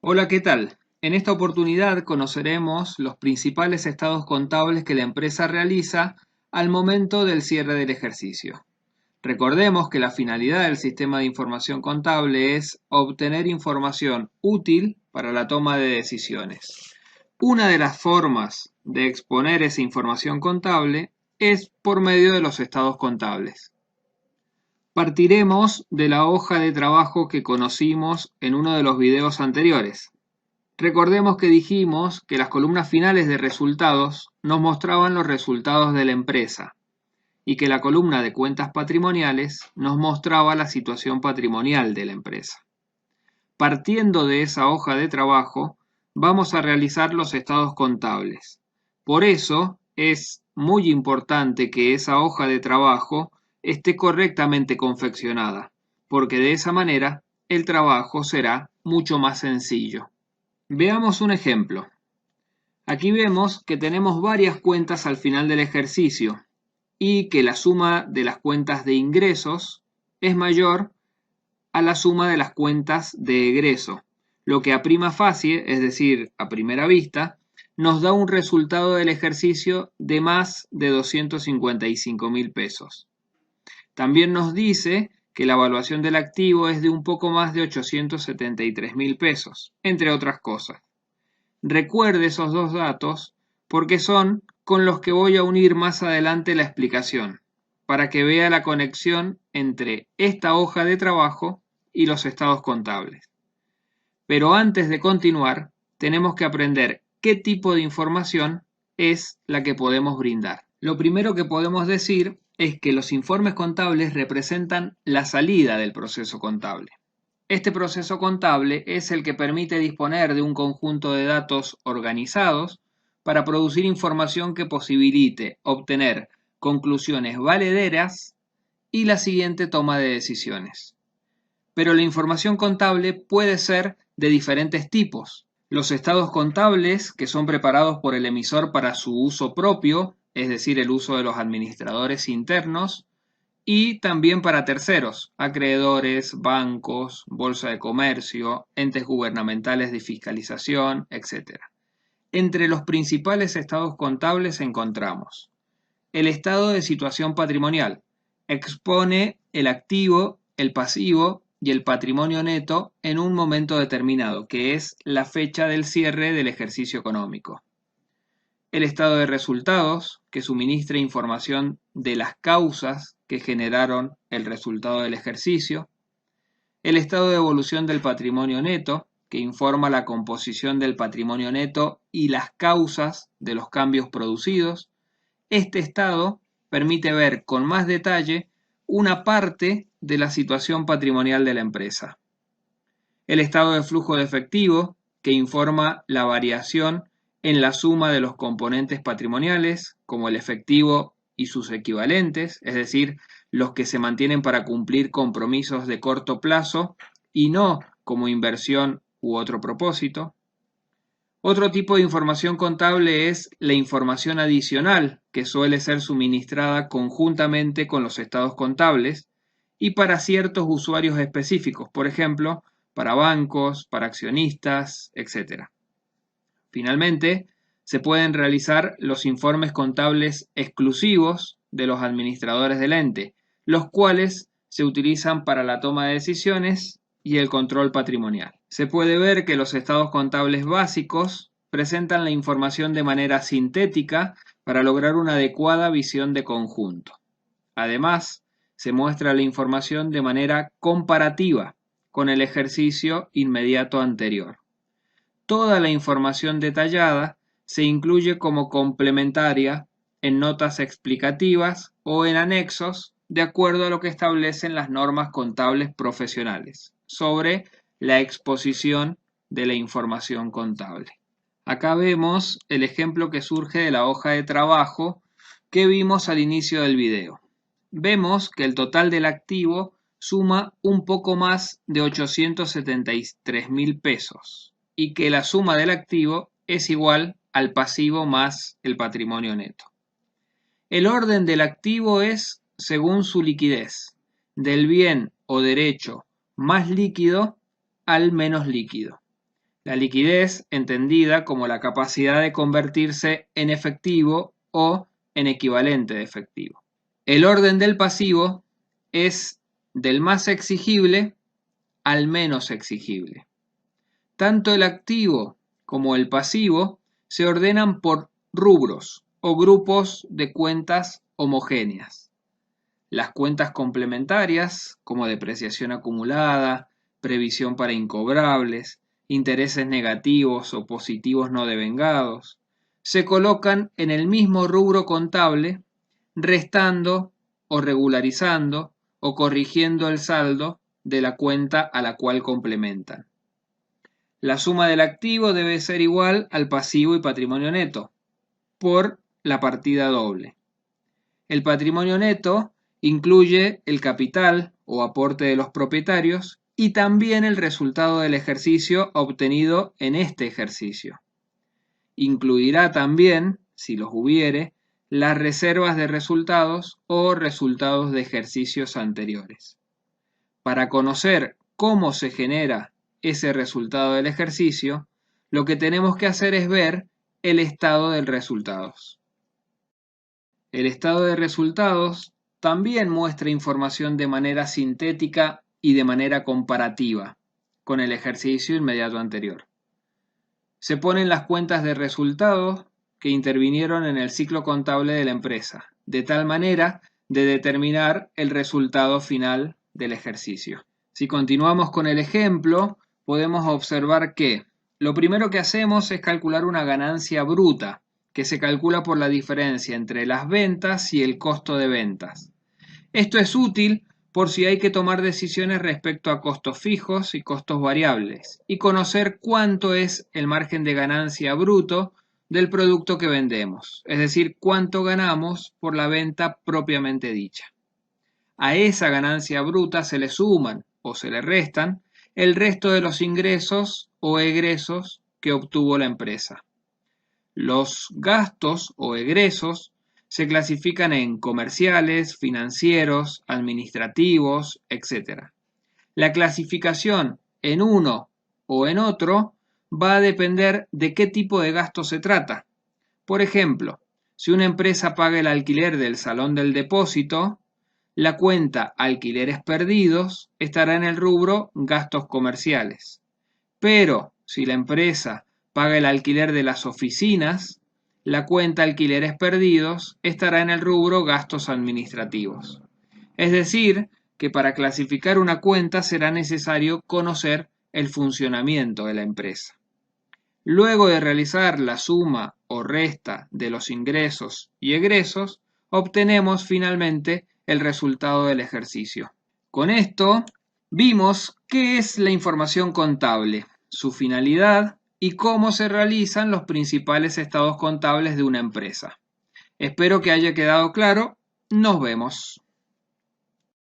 Hola, ¿qué tal? En esta oportunidad conoceremos los principales estados contables que la empresa realiza al momento del cierre del ejercicio. Recordemos que la finalidad del sistema de información contable es obtener información útil para la toma de decisiones. Una de las formas de exponer esa información contable es por medio de los estados contables. Partiremos de la hoja de trabajo que conocimos en uno de los videos anteriores. Recordemos que dijimos que las columnas finales de resultados nos mostraban los resultados de la empresa y que la columna de cuentas patrimoniales nos mostraba la situación patrimonial de la empresa. Partiendo de esa hoja de trabajo, vamos a realizar los estados contables. Por eso es muy importante que esa hoja de trabajo esté correctamente confeccionada, porque de esa manera el trabajo será mucho más sencillo. Veamos un ejemplo. Aquí vemos que tenemos varias cuentas al final del ejercicio y que la suma de las cuentas de ingresos es mayor a la suma de las cuentas de egreso, lo que a prima facie, es decir, a primera vista, nos da un resultado del ejercicio de más de 255.000 pesos. También nos dice que la evaluación del activo es de un poco más de 873.000 pesos, entre otras cosas. Recuerde esos dos datos porque son con los que voy a unir más adelante la explicación, para que vea la conexión entre esta hoja de trabajo y los estados contables. Pero antes de continuar, tenemos que aprender qué tipo de información es la que podemos brindar. Lo primero que podemos decir es que los informes contables representan la salida del proceso contable. Este proceso contable es el que permite disponer de un conjunto de datos organizados para producir información que posibilite obtener conclusiones valederas y la siguiente toma de decisiones. Pero la información contable puede ser de diferentes tipos. Los estados contables, que son preparados por el emisor para su uso propio, es decir, el uso de los administradores internos, y también para terceros, acreedores, bancos, bolsa de comercio, entes gubernamentales de fiscalización, etc. Entre los principales estados contables encontramos el estado de situación patrimonial. Expone el activo, el pasivo y el patrimonio neto en un momento determinado, que es la fecha del cierre del ejercicio económico. El estado de resultados, que suministra información de las causas que generaron el resultado del ejercicio. El estado de evolución del patrimonio neto, que informa la composición del patrimonio neto y las causas de los cambios producidos. Este estado permite ver con más detalle una parte de la situación patrimonial de la empresa. El estado de flujo de efectivo, que informa la variación en la suma de los componentes patrimoniales, como el efectivo y sus equivalentes, es decir, los que se mantienen para cumplir compromisos de corto plazo y no como inversión u otro propósito. Otro tipo de información contable es la información adicional, que suele ser suministrada conjuntamente con los estados contables y para ciertos usuarios específicos, por ejemplo, para bancos, para accionistas, etc. Finalmente, se pueden realizar los informes contables exclusivos de los administradores del ente, los cuales se utilizan para la toma de decisiones y el control patrimonial. Se puede ver que los estados contables básicos presentan la información de manera sintética para lograr una adecuada visión de conjunto. Además, se muestra la información de manera comparativa con el ejercicio inmediato anterior. Toda la información detallada se incluye como complementaria en notas explicativas o en anexos de acuerdo a lo que establecen las normas contables profesionales sobre la exposición de la información contable. Acá vemos el ejemplo que surge de la hoja de trabajo que vimos al inicio del video. Vemos que el total del activo suma un poco más de 873.000 pesos y que la suma del activo es igual al pasivo más el patrimonio neto. El orden del activo es según su liquidez, del bien o derecho más líquido al menos líquido. La liquidez entendida como la capacidad de convertirse en efectivo o en equivalente de efectivo. El orden del pasivo es del más exigible al menos exigible. Tanto el activo como el pasivo se ordenan por rubros o grupos de cuentas homogéneas. Las cuentas complementarias, como depreciación acumulada, previsión para incobrables, intereses negativos o positivos no devengados, se colocan en el mismo rubro contable, restando o regularizando o corrigiendo el saldo de la cuenta a la cual complementan. La suma del activo debe ser igual al pasivo y patrimonio neto por la partida doble. El patrimonio neto incluye el capital o aporte de los propietarios y también el resultado del ejercicio obtenido en este ejercicio. Incluirá también, si los hubiere, las reservas de resultados o resultados de ejercicios anteriores. Para conocer cómo se genera ese resultado del ejercicio, lo que tenemos que hacer es ver el estado de resultados. El estado de resultados también muestra información de manera sintética y de manera comparativa con el ejercicio inmediato anterior. Se ponen las cuentas de resultados que intervinieron en el ciclo contable de la empresa, de tal manera de determinar el resultado final del ejercicio. Si continuamos con el ejemplo, podemos observar que lo primero que hacemos es calcular una ganancia bruta, que se calcula por la diferencia entre las ventas y el costo de ventas. Esto es útil por si hay que tomar decisiones respecto a costos fijos y costos variables, y conocer cuánto es el margen de ganancia bruto del producto que vendemos, es decir, cuánto ganamos por la venta propiamente dicha. A esa ganancia bruta se le suman o se le restan el resto de los ingresos o egresos que obtuvo la empresa. Los gastos o egresos se clasifican en comerciales, financieros, administrativos, etc. La clasificación en uno o en otro va a depender de qué tipo de gasto se trata. Por ejemplo, si una empresa paga el alquiler del salón del depósito, la cuenta alquileres perdidos estará en el rubro gastos comerciales. Pero si la empresa paga el alquiler de las oficinas, la cuenta alquileres perdidos estará en el rubro gastos administrativos. Es decir, que para clasificar una cuenta será necesario conocer el funcionamiento de la empresa. Luego de realizar la suma o resta de los ingresos y egresos, obtenemos finalmente el resultado del ejercicio. Con esto, vimos qué es la información contable, su finalidad y cómo se realizan los principales estados contables de una empresa. Espero que haya quedado claro. Nos vemos.